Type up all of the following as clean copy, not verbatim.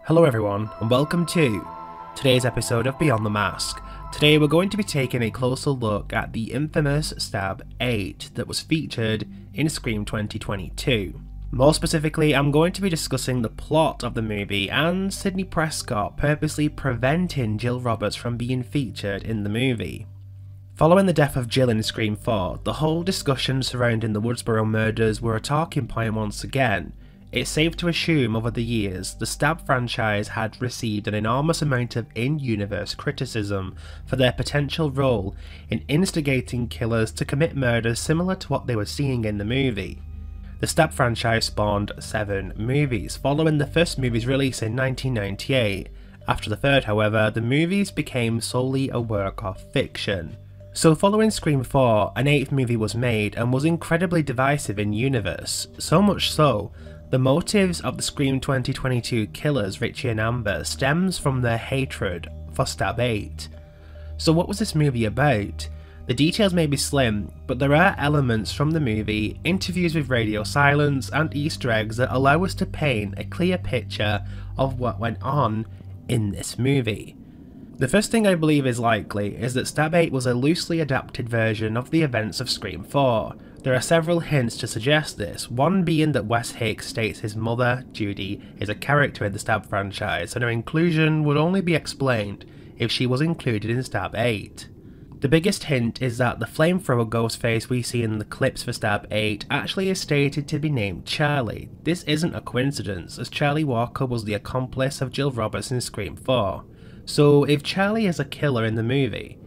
Hello everyone, and welcome to today's episode of Beyond the Mask. Today we're going to be taking a closer look at the infamous Stab 8 that was featured in Scream 2022. More specifically, I'm going to be discussing the plot of the movie and Sidney Prescott purposely preventing Jill Roberts from being featured in the movie. Following the death of Jill in Scream 4, the whole discussion surrounding the Woodsboro murders were a talking point once again. It's safe to assume over the years, the Stab franchise had received an enormous amount of in-universe criticism for their potential role in instigating killers to commit murders similar to what they were seeing in the movie. The Stab franchise spawned 7 movies, following the first movie's release in 1998. After the third, however, the movies became solely a work of fiction. So following Scream 4, an 8th movie was made and was incredibly divisive in universe, so much so, the motives of the Scream 2022 killers Richie and Amber stems from their hatred for Stab 8. So what was this movie about? The details may be slim, but there are elements from the movie, interviews with radio silence and Easter eggs that allow us to paint a clear picture of what went on in this movie. The first thing I believe is likely is that Stab 8 was a loosely adapted version of the events of Scream 4. There are several hints to suggest this, one being that Wes Hicks states his mother, Judy, is a character in the Stab franchise and her inclusion would only be explained if she was included in Stab 8. The biggest hint is that the flamethrower Ghostface we see in the clips for Stab 8 actually is stated to be named Charlie. This isn't a coincidence, as Charlie Walker was the accomplice of Jill Roberts in Scream 4. So if Charlie is a killer in the movie,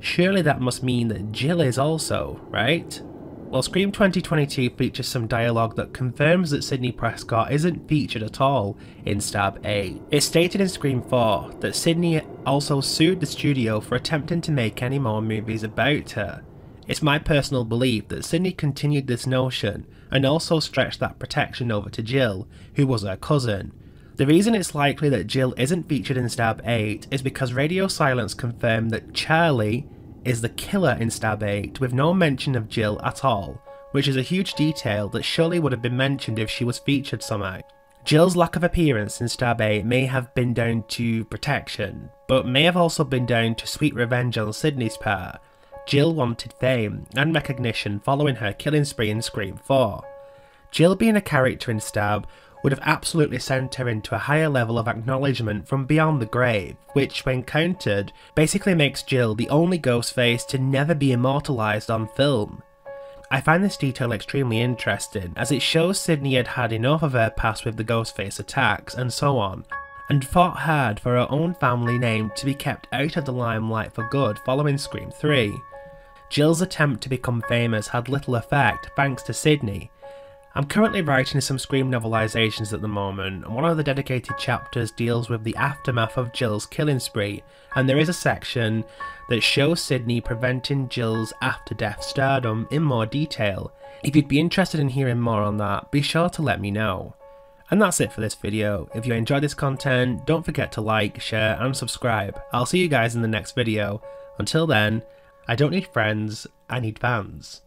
surely that must mean that Jill is also, right? Well, Scream 2022 features some dialogue that confirms that Sidney Prescott isn't featured at all in Stab 8. It's stated in Scream 4 that Sidney also sued the studio for attempting to make any more movies about her. It's my personal belief that Sidney continued this notion and also stretched that protection over to Jill, who was her cousin. The reason it's likely that Jill isn't featured in Stab 8 is because radio silence confirmed that Charlie is the killer in Stab 8 with no mention of Jill at all, which is a huge detail that surely would have been mentioned if she was featured somehow. Jill's lack of appearance in Stab 8 may have been down to protection, but may have also been down to sweet revenge on Sidney's part. Jill wanted fame and recognition following her killing spree in Scream 4. Jill being a character in Stab would have absolutely sent her into a higher level of acknowledgement from beyond the grave, which when countered, basically makes Jill the only Ghostface to never be immortalised on film. I find this detail extremely interesting, as it shows Sidney had had enough of her past with the Ghostface attacks and so on, and fought hard for her own family name to be kept out of the limelight for good following Scream 3. Jill's attempt to become famous had little effect thanks to Sidney. I'm currently writing some Scream novelisations at the moment, and one of the dedicated chapters deals with the aftermath of Jill's killing spree, and there is a section that shows Sidney preventing Jill's after-death stardom in more detail. If you'd be interested in hearing more on that, be sure to let me know. And that's it for this video. If you enjoyed this content, don't forget to like, share and subscribe. I'll see you guys in the next video. Until then, I don't need friends, I need fans.